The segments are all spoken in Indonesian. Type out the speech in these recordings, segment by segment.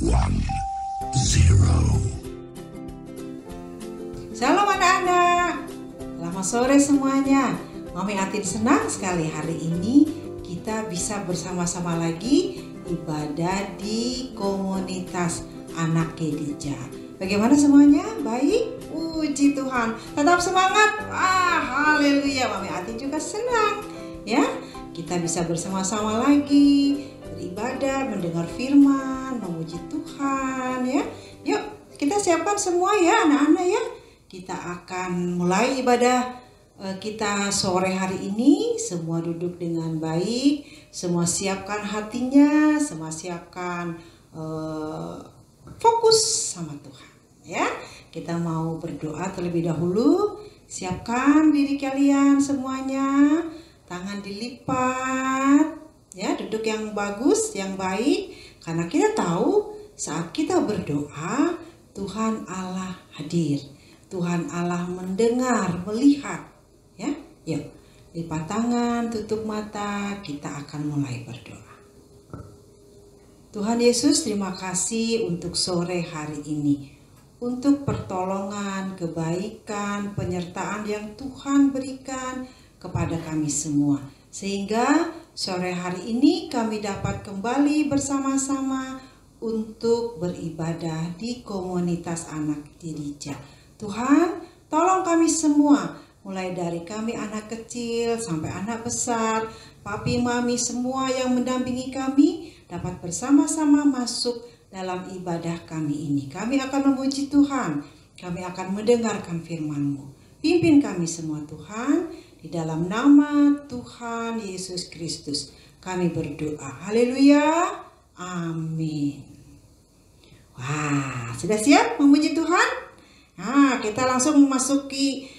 1, 0. Shalom anak-anak, selamat sore semuanya. Mami Atin senang sekali hari ini kita bisa bersama-sama lagi ibadah di komunitas anak Khadijah. Bagaimana semuanya? Baik? Puji Tuhan. Tetap semangat. Haleluya. Mami Atin juga senang ya. Kita bisa bersama-sama lagi beribadah, mendengar firman, memuji Tuhan ya. Yuk, kita siapkan semua ya anak-anak ya. Kita akan mulai ibadah kita sore hari ini. Semua duduk dengan baik, semua siapkan hatinya, semua siapkan fokus sama Tuhan ya. Kita mau berdoa terlebih dahulu. Siapkan diri kalian semuanya, tangan dilipat ya, duduk yang bagus, yang baik, karena kita tahu saat kita berdoa Tuhan Allah hadir. Tuhan Allah mendengar, melihat ya. Yuk, lipat tangan, tutup mata, kita akan mulai berdoa. Tuhan Yesus, terima kasih untuk sore hari ini, untuk pertolongan, kebaikan, penyertaan yang Tuhan berikan kepada kami semua, sehingga sore hari ini kami dapat kembali bersama-sama untuk beribadah di komunitas anak Khadijah. Tuhan, tolong kami semua, mulai dari kami anak kecil sampai anak besar, papi, mami, semua yang mendampingi kami dapat bersama-sama masuk dalam ibadah kami ini. Kami akan memuji Tuhan, kami akan mendengarkan firman-Mu. Pimpin kami semua Tuhan, di dalam nama Tuhan Yesus Kristus kami berdoa. Haleluya, amin. Wah, sudah siap memuji Tuhan? Nah, kita langsung memasuki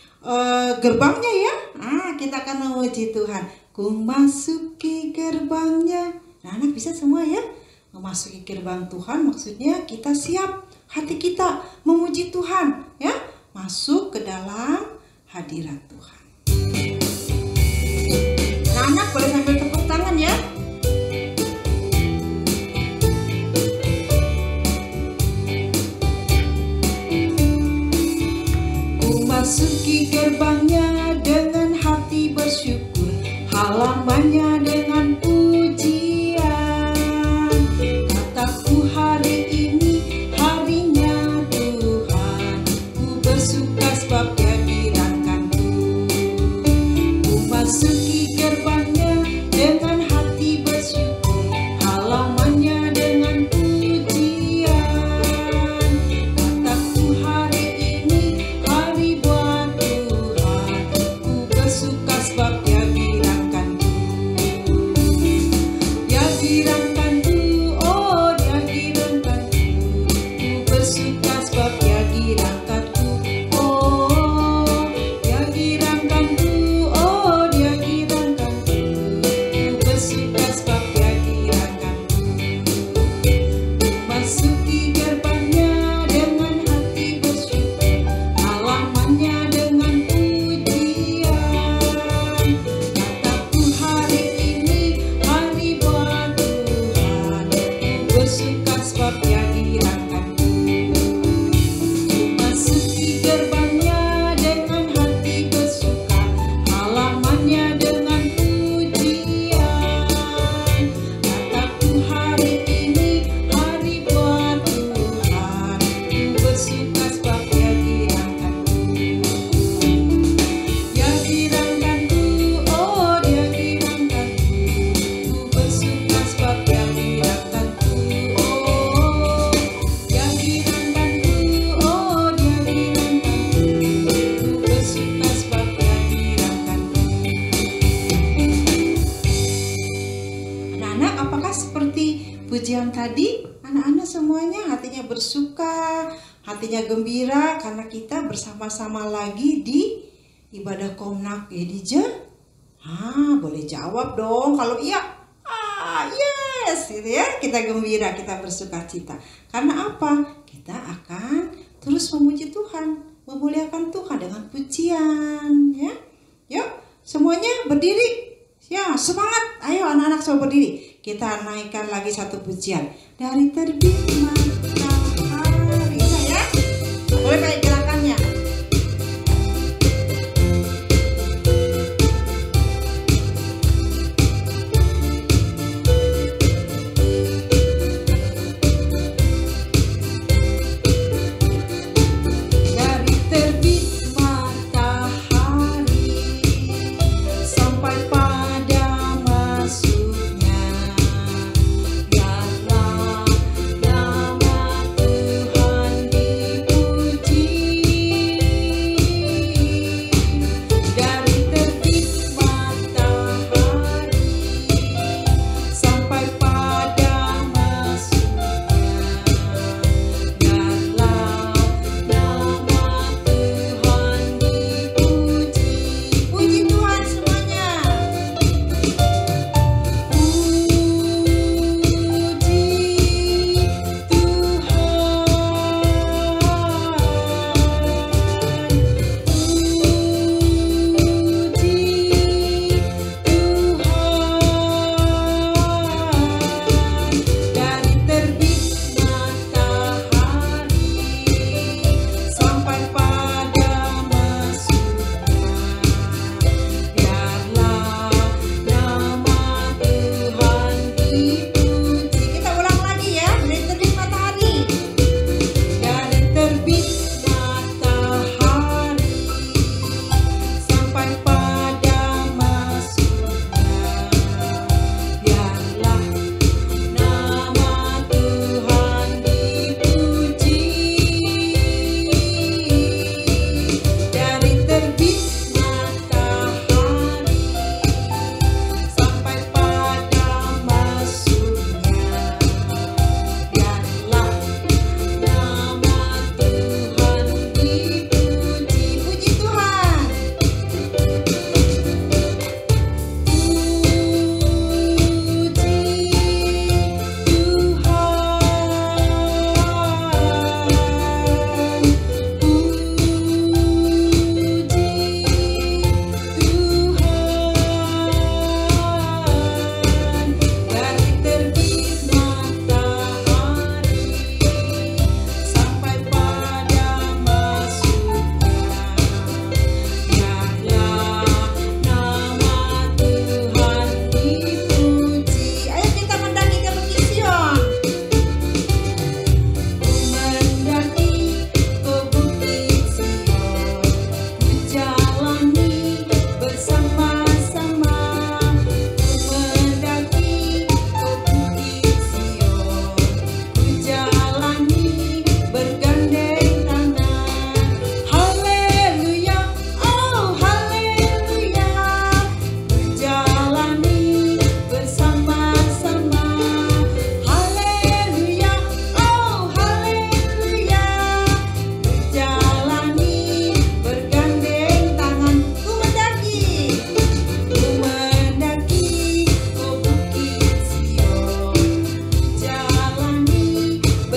gerbangnya ya. Kita akan memuji Tuhan. Ku masuki gerbangnya. Nah, anak bisa semua ya. Memasuki gerbang Tuhan maksudnya kita siap hati kita memuji Tuhan ya. Masuk ke dalam hadirat Tuhan. Nah, anak boleh sambil tepuk tangan ya. Masuki gerbangnya dengan hati bersyukur, halamannya dengan pujian. Kataku hari ini harinya Tuhan, ku bersuka sebab Dia dirangkanku. Ku masuki gerbangnya dengan hati bersyukur, halamannya dengan pujian. Kataku hari ini suka sebab Dia dirangkanku. Dia dirangkanku, oh Dia dirangkanku. Ku bersuka sebab Dia dirangkanku. Oh Dia dirangkanku, oh Dia dirangkanku. Ku bersuka sebab Dia dirangkanku. Ku masuki gerbangnya dengan hati bersyukur, halamannya dengan suka sebab Dia dirangkanku. Ku masuki gerbangnya dengan hati bersuka, halamannya dengan pujian. Kataku hari ini hari buat Tuhan, ku bersuka sebab Dia dirangkanku. Dia dirangkanku, oh Dia dirangkanku. Ku bersuka sebab Dia dirangkanku. Pujian tadi, anak-anak semuanya hatinya bersuka, hatinya gembira karena kita bersama-sama lagi di ibadah Komnak Khadijah. Boleh jawab dong kalau iya. Yes, gitu ya. Kita gembira, kita bersuka cita. Karena apa? Kita akan terus memuji Tuhan, memuliakan Tuhan dengan pujian, ya. Yuk, semuanya berdiri. Ya, semangat. Ayo anak-anak semua berdiri. Kita naikkan lagi satu pujian. Dari terbit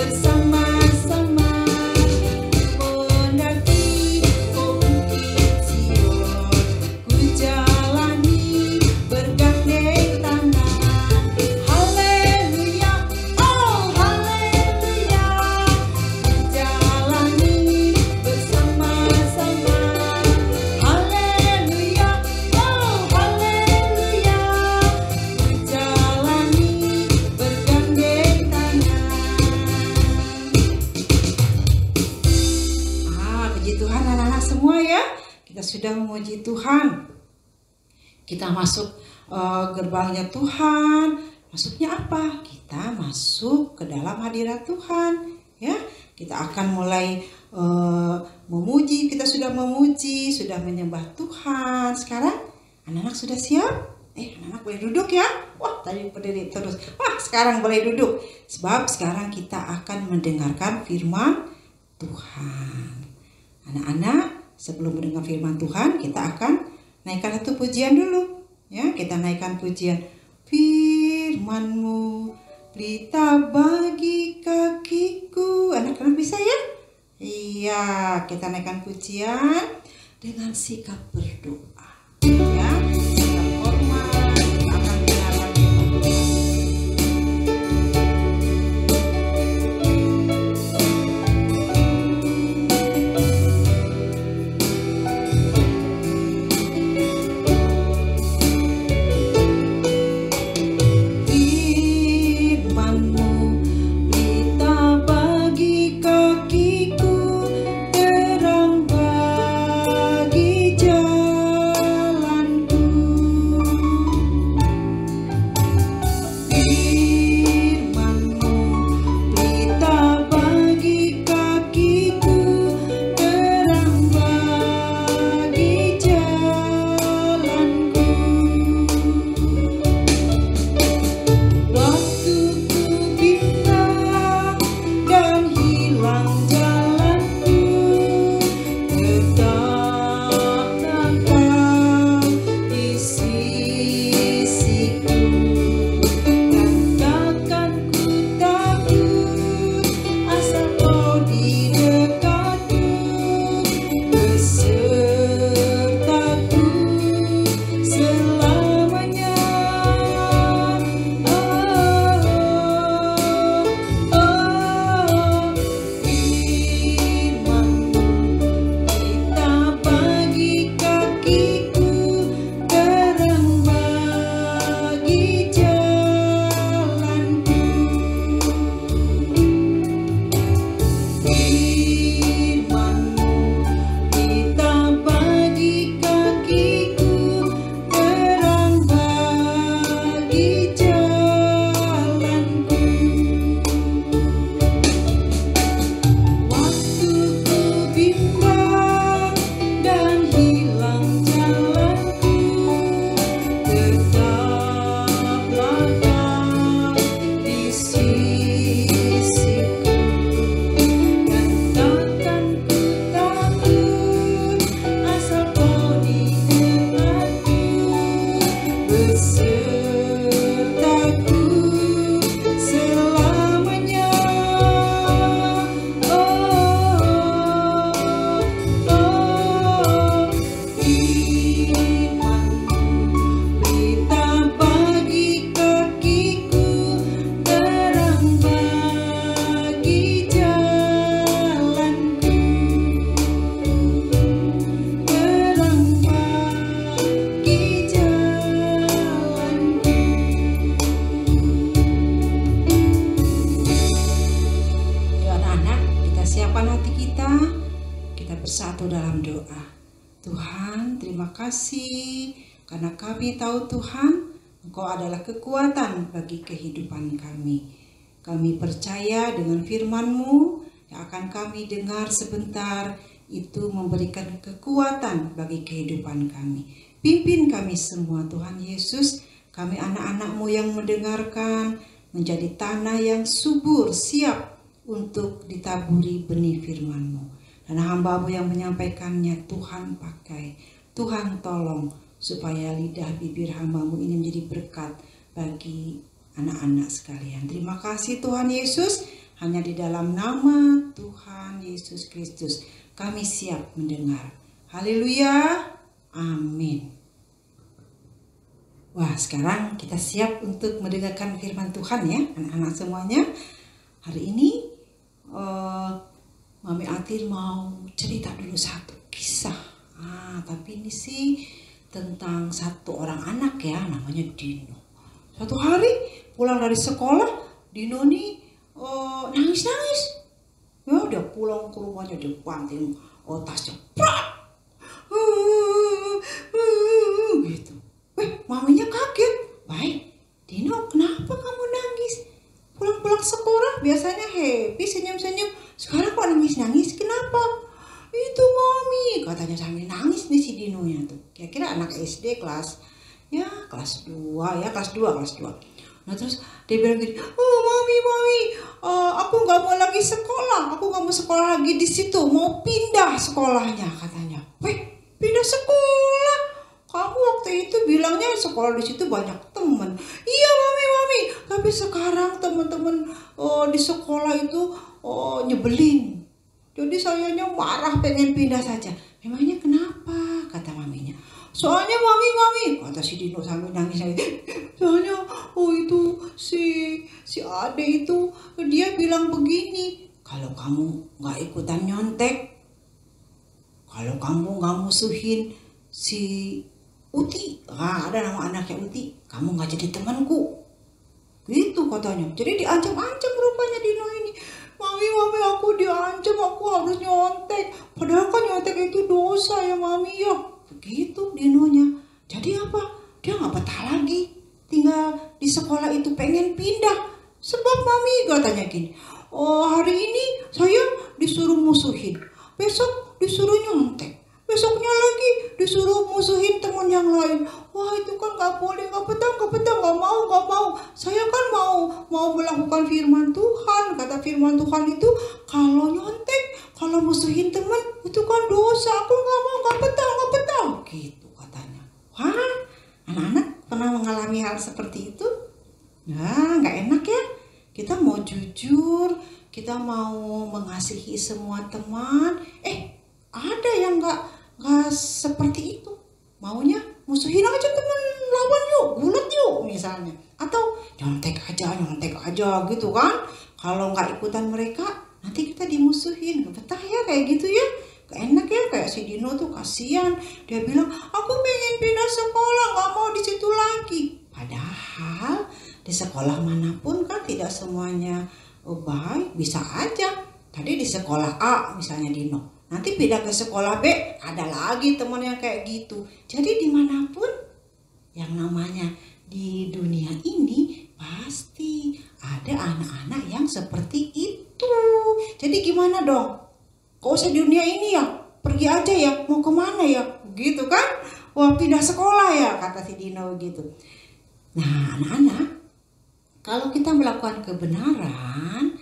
bersama-sama mendaki bukit Sion, ku jalani bergandeng tangan. Haleluya, oh haleluya, ku jalani bersama-sama. Haleluya, oh haleluya, ku jalani bergandeng tangan. Puji Tuhan anak-anak semua ya. Kita sudah memuji Tuhan. Kita masuk gerbangnya Tuhan. Masuknya apa? Kita masuk ke dalam hadirat Tuhan. Ya, kita akan mulai memuji. Kita sudah memuji, sudah menyembah Tuhan. Sekarang anak-anak sudah siap? Anak-anak boleh duduk ya. Wah, tadi berdiri terus. Wah, sekarang boleh duduk. Sebab sekarang kita akan mendengarkan firman Tuhan. Anak-anak, sebelum mendengar firman Tuhan, kita akan naikkan satu pujian dulu. Ya, kita naikkan pujian. Firman-Mu pelita bagi kakiku. Anak-anak bisa ya? Iya, kita naikkan pujian dengan sikap berdoa. Ya, sikap hormat. Kita akan mendengarkan firman Tuhan. Firman-Mu pelita bagi kakiku, terang bagi jalanku. Firman-Mu pelita bagi kakiku, terang bagi jalanku. Waktu ku bimbang dan hilang jalanku, tetaplah Kau di sisiku, dan takkan ku takut asal Kau di dekatku, besertaku selamanya. Firman-Mu pelita bagi kakiku, terang bagi jalanku. Firman-Mu pelita bagi kakiku, terang bagi jalanku. Waktu ku bimbang dan hilang jalanku, tetaplah Kau di sisiku, dan takkan ku takut asal Kau di dekatku, besertaku selamanya. Firman-Mu pelita bagi kakiku, terang bagi jalanku, terang bagi jalanku. Yuk anak-anak, kita siapkan hati kita. Kita bersatu dalam doa. Tuhan, terima kasih karena kami tahu Tuhan, Engkau adalah kekuatan bagi kehidupan kami. Kami percaya dengan firman-Mu yang akan kami dengar sebentar, itu memberikan kekuatan bagi kehidupan kami. Pimpin kami semua Tuhan Yesus, kami anak-anak-Mu yang mendengarkan, menjadi tanah yang subur, siap untuk ditaburi benih firman-Mu. Dan hamba-Mu yang menyampaikannya, Tuhan pakai, Tuhan tolong, supaya lidah bibir hamba-Mu ini menjadi berkat bagi anak-anak sekalian. Terima kasih Tuhan Yesus, Hanya di dalam nama Tuhan Yesus Kristus kami siap mendengar. Haleluya, amin. Wah, sekarang kita siap untuk mendengarkan firman Tuhan ya, anak-anak semuanya. Hari ini Mami Atin mau cerita dulu satu kisah. Tapi ini sih tentang satu orang anak ya, namanya Dino. Suatu hari pulang dari sekolah, Dino nih nangis-nangis. Ya, dia pulang ke rumahnya, dia banting tasnya, gitu. Maminya kaget. Baik, Dino, kenapa kamu nangis? Pulang-pulang sekolah biasanya happy, senyum-senyum. Sekarang kok nangis-nangis? Kenapa? Itu Mami, katanya sambil nangis nih si Dinonya tuh. Kira-kira anak SD kelas 2 ya, kelas 2. Nah terus dia bilang gini, oh Mami, aku nggak mau lagi sekolah, aku nggak mau sekolah lagi di situ, mau pindah sekolahnya katanya. Pindah sekolah? Kamu waktu itu bilangnya sekolah di situ banyak teman. Iya Mami, tapi sekarang teman-teman di sekolah itu nyebelin. Jadi sayanya marah, pengen pindah saja. Memangnya kenapa? Kata maminya. Soalnya Mami, kata si Dino sambil nangis. Soalnya itu si Ade itu dia bilang begini, kalau kamu nggak ikutan nyontek, kalau kamu nggak musuhin si Uti, ada nama anaknya Uti, kamu nggak jadi temanku. Gitu katanya. Jadi diancam-ancam rupanya Dino ini. Mami, aku diancam, aku harus nyontek. Padahal kan nyontek itu dosa ya Mami ya. Begitu Dinonya. Jadi apa? Dia nggak betah lagi tinggal di sekolah itu, pengen pindah. Sebab Mami katanya gini, hari ini saya disuruh musuhin, besok disuruh nyontek, besoknya lagi disuruh musuhin teman yang lain. Wah itu kan gak boleh, gak betah, gak mau. Saya kan mau melakukan firman Tuhan. Kata firman Tuhan itu kalau nyontek, kalau musuhin teman itu kan dosa. Aku gak mau, gak betah. Gitu katanya. Wah, anak-anak pernah mengalami hal seperti itu? Nah, gak enak ya. Kita mau jujur, kita mau mengasihi semua teman. Ada yang gak seperti itu. Maunya musuhin aja teman lawan yuk, gulat yuk misalnya. Atau nyontek aja gitu kan. Kalau nggak ikutan mereka, nanti kita dimusuhin. Gak betah ya kayak gitu ya. Gak enak ya, kayak si Dino tuh kasihan. Dia bilang, aku pengen pindah sekolah, gak mau di situ lagi. Padahal di sekolah manapun kan tidak semuanya baik, bisa aja. Tadi di sekolah A misalnya Dino, nanti pindah ke sekolah B, ada lagi teman yang kayak gitu. Jadi dimanapun yang namanya di dunia ini pasti ada anak-anak yang seperti itu. Jadi gimana dong? Kok usah di dunia ini ya? Pergi aja ya, mau kemana ya? Gitu kan? Wah pindah sekolah ya, kata si Dino gitu. Nah anak-anak, kalau kita melakukan kebenaran,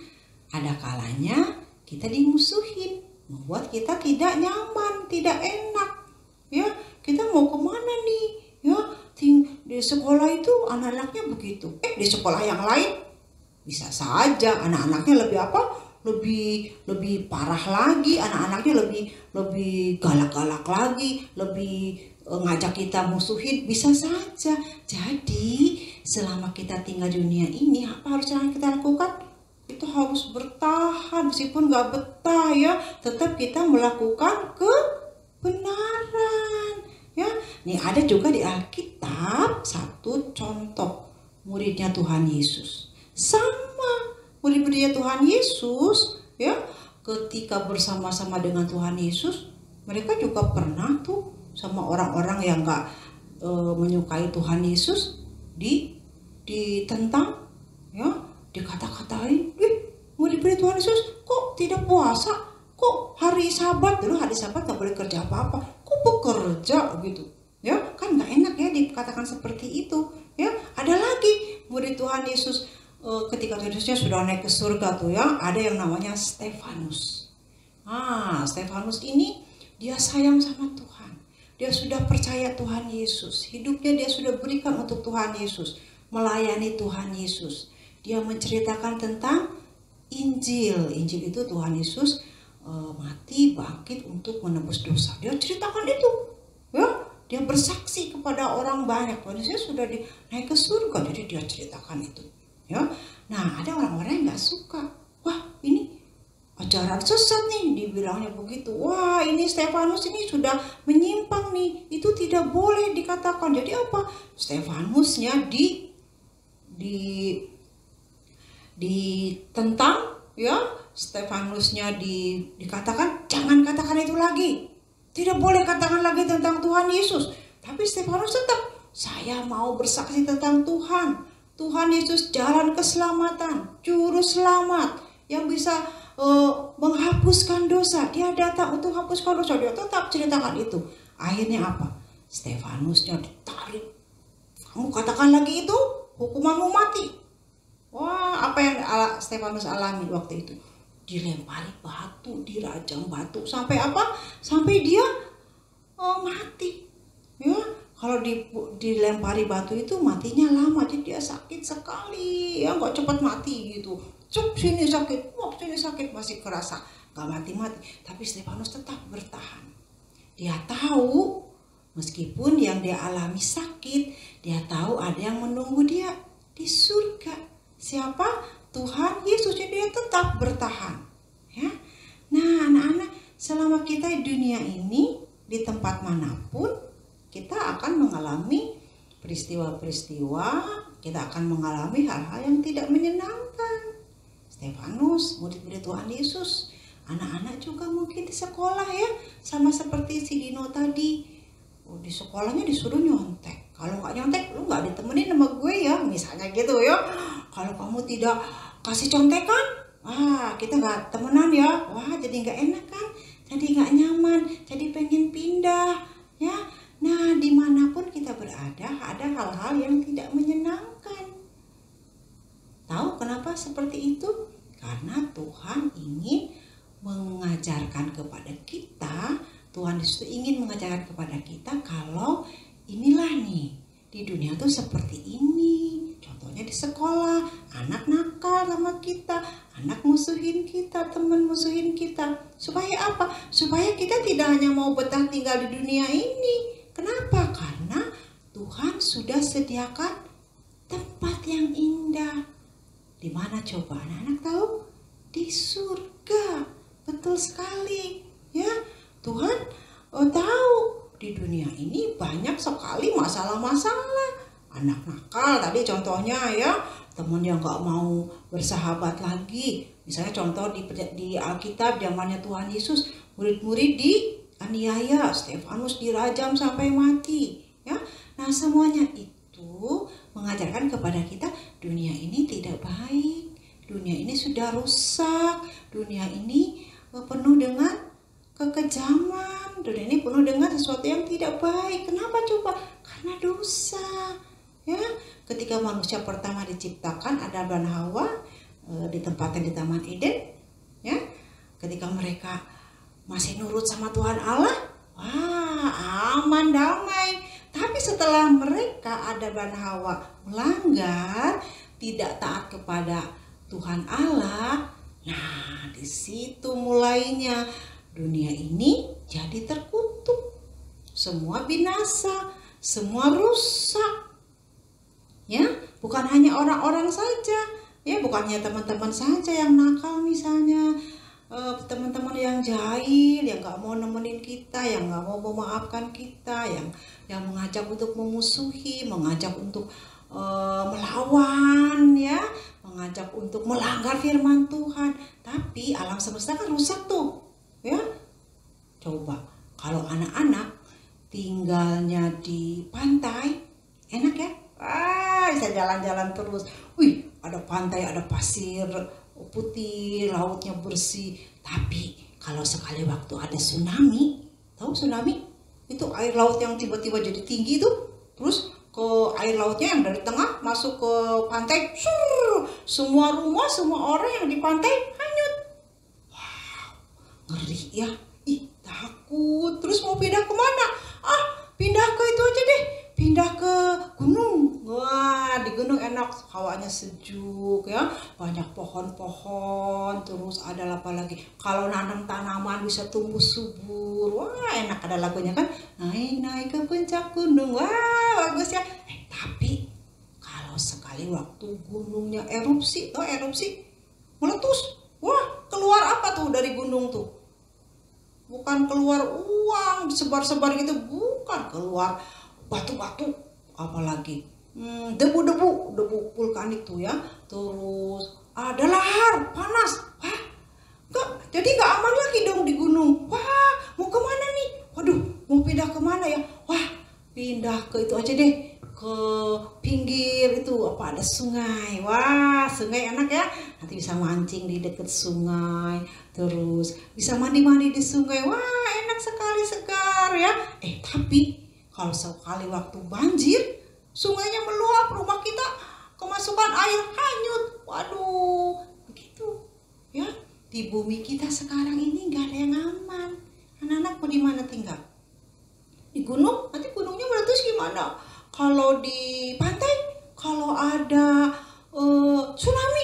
ada kalanya kita dimusuhin, membuat kita tidak nyaman, tidak enak. Ya, kita mau kemana nih? Ya, di sekolah itu anak-anaknya begitu. Di sekolah yang lain bisa saja anak-anaknya lebih apa? Lebih parah lagi, anak-anaknya lebih galak-galak lagi, lebih ngajak kita musuhin, bisa saja. Jadi, selama kita tinggal di dunia ini, apa harus yang kita lakukan? Itu harus bertahan, meskipun gak betah ya, tetap kita melakukan kebenaran ya. Nih ada juga di Alkitab satu contoh muridnya Tuhan Yesus, sama murid-muridnya Tuhan Yesus ya, ketika bersama-sama dengan Tuhan Yesus, mereka juga pernah tuh sama orang-orang yang gak menyukai Tuhan Yesus ditentang ya, dikata-katain, murid-murid Tuhan Yesus kok tidak puasa, kok hari Sabat, dulu hari Sabat gak boleh kerja apa-apa, kok bekerja gitu ya, kan gak enak ya dikatakan seperti itu ya. Ada lagi murid Tuhan Yesus ketika Tuhan Yesusnya sudah naik ke surga tuh ya, ada yang namanya Stefanus. Stefanus ini dia sayang sama Tuhan, dia sudah percaya Tuhan Yesus, hidupnya dia sudah berikan untuk Tuhan Yesus, melayani Tuhan Yesus. Dia menceritakan tentang Injil. Injil itu Tuhan Yesus mati bangkit untuk menebus dosa. Dia ceritakan itu, ya. Dia bersaksi kepada orang banyak. Tuhan Yesus sudah naik ke surga, jadi dia ceritakan itu, ya. Nah, ada orang-orang yang nggak suka. Wah, ini ajaran sesat nih, dibilangnya begitu. Wah, ini Stefanus ini sudah menyimpang nih. Itu tidak boleh dikatakan. Jadi apa? Stefanusnya ditentang, ya. Stefanusnya dikatakan jangan katakan itu lagi. Tidak boleh katakan lagi tentang Tuhan Yesus. Tapi Stefanus tetap, saya mau bersaksi tentang Tuhan. Tuhan Yesus jalan keselamatan, juru selamat yang bisa menghapuskan dosa. Dia datang untuk hapuskan dosa. Dia tetap ceritakan itu. Akhirnya apa? Stefanusnya ditarik. Kamu katakan lagi itu, hukumanmu mati. Wah, apa yang Stefanus alami waktu itu? Dilempari batu, dirajam batu, sampai apa? Sampai dia mati. Ya, kalau dilempari batu itu matinya lama, jadi dia sakit sekali. Ya, nggak cepat mati gitu. Cuk, sini sakit, wah sini sakit, masih kerasa nggak mati-mati. Tapi Stefanus tetap bertahan. Dia tahu meskipun yang dia alami sakit, dia tahu ada yang menunggu dia di surga. Siapa? Tuhan Yesus. Jadi dia tetap bertahan, ya. Nah, anak-anak, selama kita di dunia ini, di tempat manapun, kita akan mengalami peristiwa-peristiwa, kita akan mengalami hal-hal yang tidak menyenangkan. Stefanus, murid-murid Tuhan Yesus, anak-anak juga mungkin di sekolah, ya, sama seperti si Dino tadi. Di sekolahnya disuruh nyontek. Kalau nggak nyontek, lu nggak ditemenin sama gue, ya, misalnya gitu, ya. Kalau kamu tidak kasih contekan, kita nggak temenan, ya. Wah, jadi nggak enak kan, jadi nggak nyaman, jadi pengen pindah, ya. Nah, dimanapun kita berada, ada hal-hal yang tidak menyenangkan. Tahu kenapa seperti itu? Karena Tuhan ingin mengajarkan kepada kita, Tuhan Yesus ingin mengajarkan kepada kita kalau inilah nih, di dunia tuh seperti ini. Contohnya di sekolah, anak nakal sama kita, anak musuhin kita, teman musuhin kita. Supaya apa? Supaya kita tidak hanya mau betah tinggal di dunia ini. Kenapa? Karena Tuhan sudah sediakan tempat yang indah. Di mana coba anak-anak tahu? Di surga. Betul sekali, ya. Tuhan tahu di dunia ini banyak sekali masalah-masalah. Anak nakal tadi contohnya, ya, teman yang gak mau bersahabat lagi. Misalnya contoh di Alkitab zamannya Tuhan Yesus, murid-murid dianiaya, Stefanus dirajam sampai mati, ya. Nah, semuanya itu mengajarkan kepada kita dunia ini tidak baik, dunia ini sudah rusak, dunia ini penuh dengan kekejaman, dunia ini penuh dengan sesuatu yang tidak baik. Kenapa coba? Karena dosa, ya. Ketika manusia pertama diciptakan, Adam dan Hawa ditempatkan di Taman Eden, ya. Ketika mereka masih nurut sama Tuhan Allah, wah, aman, damai. Tapi setelah mereka, Adam dan Hawa, melanggar, tidak taat kepada Tuhan Allah, nah, di situ mulainya dunia ini jadi terkutuk. Semua binasa, semua rusak. Ya, bukan hanya orang-orang saja, ya, bukan hanya teman-teman saja yang nakal misalnya. Teman-teman yang jahil, yang gak mau nemenin kita, yang gak mau memaafkan kita, yang mengajak untuk memusuhi, mengajak untuk melawan, ya, mengajak untuk melanggar firman Tuhan. Tapi alam semesta kan rusak tuh, ya. Coba kalau anak-anak tinggalnya di pantai, enak ya, bisa jalan-jalan terus. Wih, ada pantai, ada pasir putih, lautnya bersih. Tapi kalau sekali waktu ada tsunami, tahu tsunami? Itu air laut yang tiba-tiba jadi tinggi tuh, terus ke air lautnya yang dari tengah masuk ke pantai, semua rumah, semua orang yang di pantai hanyut. Wow, ngeri ya. Ih, takut. Terus mau pindah kemana? Pindah ke itu aja deh, pindah ke gunung. Wah, di gunung enak, hawanya sejuk, ya, banyak pohon-pohon, terus ada apa lagi? Kalau nanam tanaman bisa tumbuh subur. Wah, enak, ada lagunya kan? Naik-naik ke puncak gunung. Wah, bagus ya. Tapi kalau sekali waktu gunungnya erupsi, meletus. Wah, keluar apa tuh dari gunung tuh? Bukan keluar uang sebar-sebar gitu, bukan, keluar batu-batu, apalagi debu vulkanik tuh ya. Terus ada lahar panas. Wah, jadi nggak aman lagi dong di gunung. Wah, mau kemana nih? Waduh, mau pindah kemana ya? Wah, pindah ke itu aja deh, ke pinggir itu apa, ada sungai. Wah, sungai enak ya, nanti bisa mancing di dekat sungai, terus bisa mandi-mandi di sungai. Wah, enak sekali, segar ya. Tapi kalau sekali waktu banjir, sungainya meluap, rumah kita kemasukan air, hanyut. Waduh, begitu ya. Di bumi kita sekarang ini nggak ada yang aman. Anak-anak mau di mana tinggal? Di gunung, nanti gunungnya meletus gimana? Kalau di pantai, kalau ada tsunami,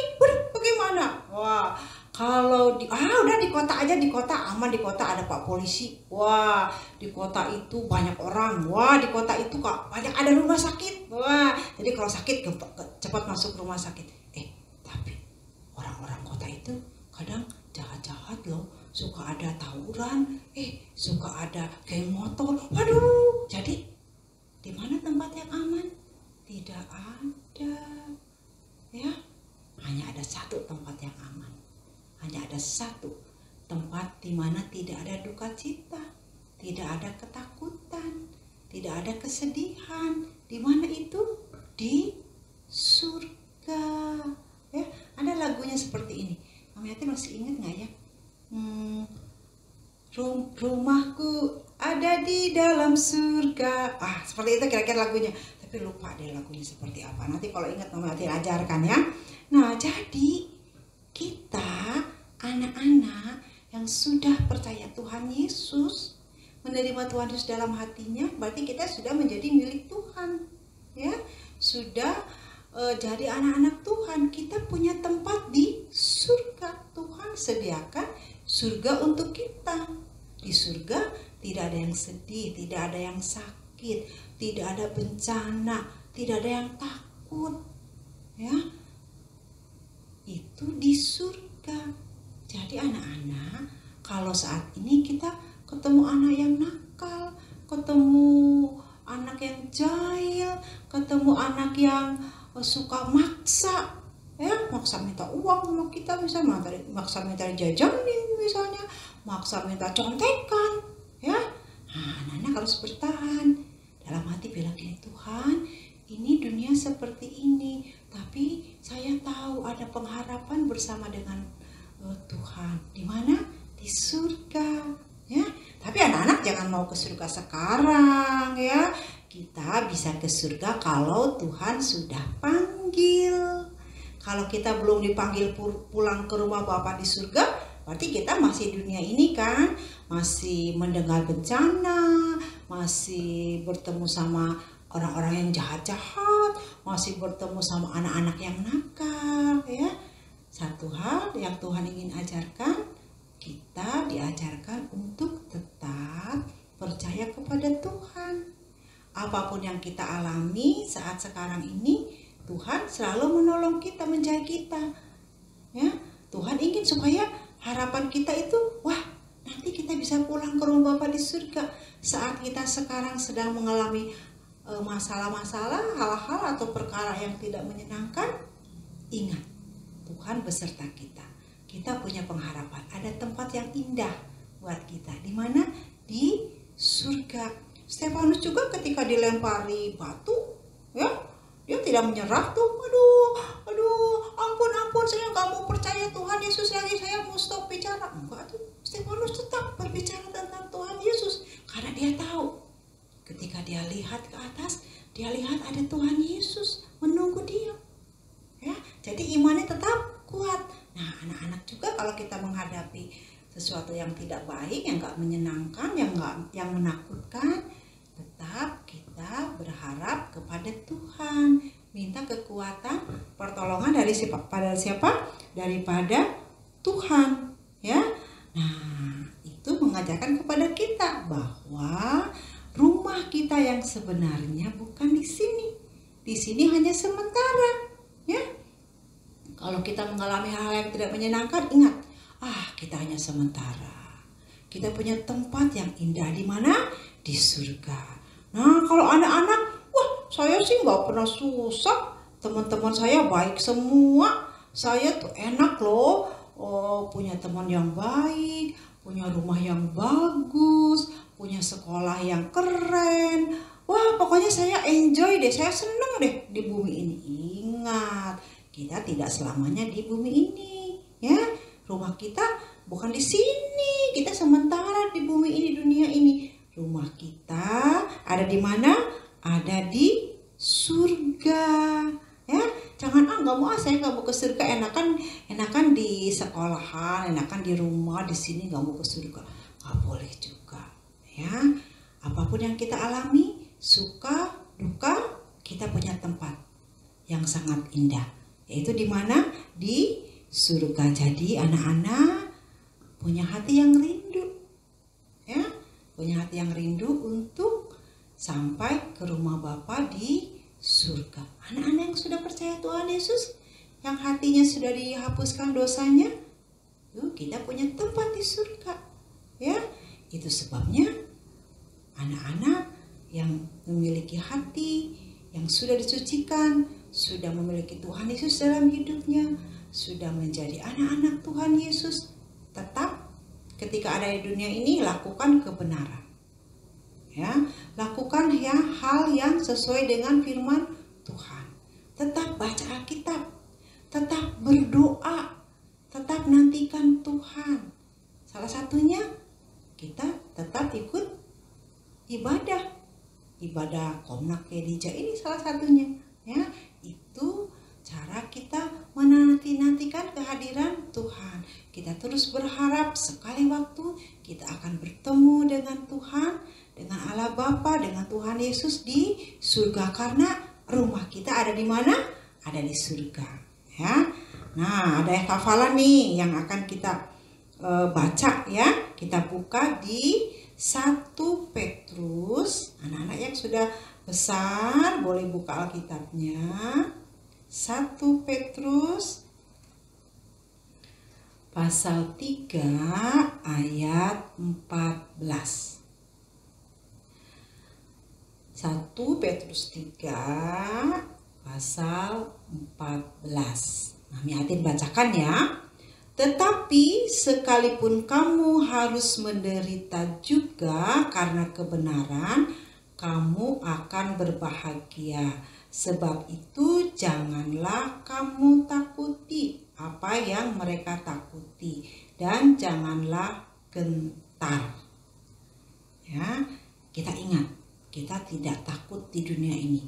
bagaimana? Wah, kalau udah di kota aja, di kota aman, di kota ada Pak Polisi. Wah, di kota itu banyak orang. Wah, di kota itu kok banyak ada rumah sakit. Wah, jadi kalau sakit cepat masuk rumah sakit. Tapi orang-orang kota itu kadang jahat-jahat loh, suka ada tawuran, suka ada geng motor. Waduh, jadi di mana tempat yang aman? Tidak ada, ya. Hanya ada satu tempat yang aman. Hanya ada satu tempat di mana tidak ada duka cita, tidak ada ketakutan, tidak ada kesedihan. Di mana itu? Di surga. Ya, ada lagunya seperti ini. Mami Yati masih ingat nggak ya? Rumahku ada di dalam surga. Seperti itu kira-kira lagunya. Tapi lupa deh lagunya seperti apa. Nanti kalau ingat Mami Yati ajarkan ya. Nah, jadi kita anak-anak yang sudah percaya Tuhan Yesus, menerima Tuhan Yesus dalam hatinya, berarti kita sudah menjadi milik Tuhan. Ya, sudah jadi anak-anak Tuhan. Kita punya tempat di surga. Tuhan sediakan surga untuk kita. Di surga tidak ada yang sedih, tidak ada yang sakit, tidak ada bencana, tidak ada yang takut. Ya, itu di surga. Jadi anak-anak, kalau saat ini kita ketemu anak yang nakal, ketemu anak yang jahil, ketemu anak yang suka maksa, ya, maksa minta uang sama kita, misalnya maksa minta jajanin, misalnya maksa minta contekan, ya. Nah, anak-anak harus bertahan dalam hati, bilang gini, Tuhan, ini dunia seperti ini, tapi saya tahu ada pengharapan bersama dengan Tuhan. Di mana? Di surga, ya. Tapi anak-anak jangan mau ke surga sekarang, ya. Kita bisa ke surga kalau Tuhan sudah panggil. Kalau kita belum dipanggil pulang ke rumah Bapa di surga, berarti kita masih dunia ini kan, masih mendengar bencana, masih bertemu sama orang-orang yang jahat-jahat, masih bertemu sama anak-anak yang nakal, ya. Satu hal yang Tuhan ingin ajarkan, kita diajarkan untuk tetap percaya kepada Tuhan. Apapun yang kita alami saat sekarang ini, Tuhan selalu menolong kita, menjaga kita. Ya, Tuhan ingin supaya harapan kita itu, wah, nanti kita bisa pulang ke rumah Bapa di surga. Saat kita sekarang sedang mengalami masalah-masalah, hal-hal atau perkara yang tidak menyenangkan, ingat, Tuhan beserta kita. Kita punya pengharapan, ada tempat yang indah buat kita. Di mana? Di surga. Stefanus juga ketika dilempari batu, ya, dia tidak menyerah tuh. Aduh, ampun, saya nggak mau percaya Tuhan Yesus lagi, saya mau stop bicara. Enggak tuh, Stefanus tetap berbicara tentang Tuhan Yesus, karena dia tahu ketika dia lihat ke atas, dia lihat ada Tuhan Yesus menunggu dia. Ya, jadi imannya tetap kuat. Nah, anak-anak juga kalau kita menghadapi sesuatu yang tidak baik, yang nggak menyenangkan, yang menakutkan, tetap kita berharap kepada Tuhan, minta kekuatan, pertolongan dari siapa? Daripada Tuhan, ya. Nah, itu mengajarkan kepada kita bahwa rumah kita yang sebenarnya bukan di sini. Di sini hanya sementara, ya. Kalau kita mengalami hal yang tidak menyenangkan, ingat, kita hanya sementara. Kita punya tempat yang indah di mana? Di surga. Nah, kalau anak-anak, wah, saya sih nggak pernah susah. Teman-teman saya baik semua. Saya tuh enak loh. Punya teman yang baik, punya rumah yang bagus, punya sekolah yang keren. Wah, pokoknya saya enjoy deh, saya seneng deh di bumi ini. Ingat, kita tidak selamanya di bumi ini, ya. Rumah kita bukan di sini, kita sementara di bumi ini, dunia ini. Rumah kita ada di mana? Ada di surga, ya. Jangan nggak mau, saya nggak mau ke surga, enakan di sekolahan, enakan di rumah, di sini nggak mau ke surga. Nggak boleh juga, ya. Apapun yang kita alami, suka, duka, kita punya tempat yang sangat indah, yaitu di mana? Di surga. Jadi anak-anak punya hati yang rindu, ya, punya hati yang rindu untuk sampai ke rumah Bapa di surga. Anak-anak yang sudah percaya Tuhan Yesus, yang hatinya sudah dihapuskan dosanya, kita punya tempat di surga, ya. Itu sebabnya anak-anak yang memiliki hati yang sudah disucikan, sudah memiliki Tuhan Yesus dalam hidupnya, sudah menjadi anak-anak Tuhan Yesus, tetap ketika ada di dunia ini lakukan kebenaran, ya, lakukan hal yang sesuai dengan firman Tuhan. Tetap baca Alkitab, tetap berdoa, tetap nantikan Tuhan. Salah satunya kita tetap ikut ibadah Komnak Elija ini salah satunya, ya. Itu cara kita menanti-nantikan kehadiran Tuhan. Kita terus berharap sekali waktu kita akan bertemu dengan Tuhan, dengan Allah Bapa, dengan Tuhan Yesus di surga, karena rumah kita ada di mana? Ada di surga, ya. Nah, ada hafalan nih yang akan kita baca, ya. Kita buka di 1 Petrus. Anak-anak yang sudah besar boleh buka Alkitabnya. 1 Petrus pasal 3 ayat 14. 1 Petrus 3 pasal 14. Mami Atin bacakan ya. Tetapi sekalipun kamu harus menderita juga karena kebenaran, kamu akan berbahagia. Sebab itu janganlah kamu takuti apa yang mereka takuti, dan janganlah gentar. Ya, kita ingat, kita tidak takut di dunia ini.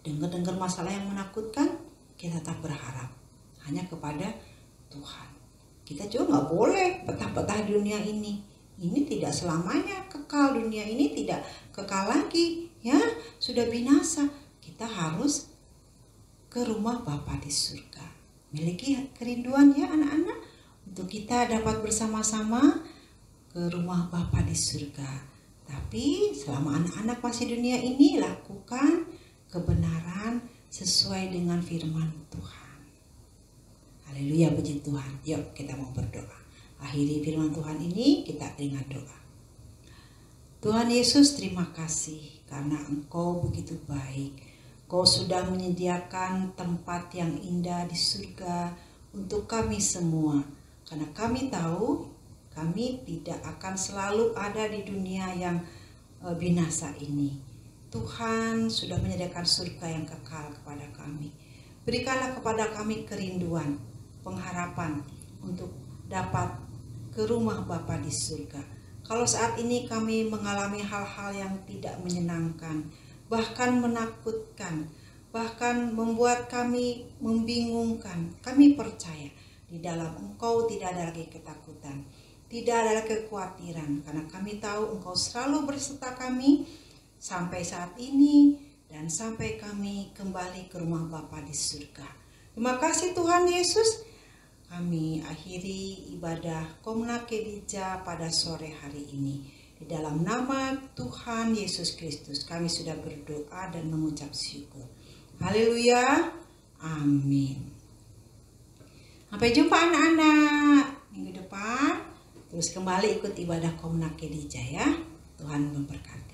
Dengar-dengar masalah yang menakutkan, kita tetap berharap hanya kepada Tuhan. Kita juga nggak boleh betah-betah di dunia ini. Ini tidak selamanya kekal, dunia ini tidak kekal lagi, ya, sudah binasa. Kita harus ke rumah Bapa di surga. Miliki kerinduan ya anak-anak, untuk kita dapat bersama-sama ke rumah Bapa di surga. Tapi selama anak-anak masih dunia ini, lakukan kebenaran sesuai dengan firman Tuhan. Haleluya, puji Tuhan. Yuk kita mau berdoa. Akhiri firman Tuhan ini, kita ingat doa. Tuhan Yesus, terima kasih karena Engkau begitu baik. Engkau sudah menyediakan tempat yang indah di surga untuk kami semua. Karena kami tahu kami tidak akan selalu ada di dunia yang binasa ini. Tuhan sudah menyediakan surga yang kekal kepada kami. Berikanlah kepada kami kerinduan, pengharapan untuk dapat ke rumah Bapa di surga. Kalau saat ini kami mengalami hal-hal yang tidak menyenangkan, bahkan menakutkan, bahkan membuat kami membingungkan, kami percaya di dalam Engkau tidak ada lagi ketakutan, tidak ada lagi kekhawatiran, karena kami tahu Engkau selalu berserta kami sampai saat ini dan sampai kami kembali ke rumah Bapa di surga. Terima kasih Tuhan Yesus. kami akhiri ibadah Komnak Kedija pada sore hari ini. Di dalam nama Tuhan Yesus Kristus kami sudah berdoa dan mengucap syukur. Haleluya. Amin. Sampai jumpa anak-anak. Minggu depan terus kembali ikut ibadah Komnak Kedija ya. Tuhan memberkati.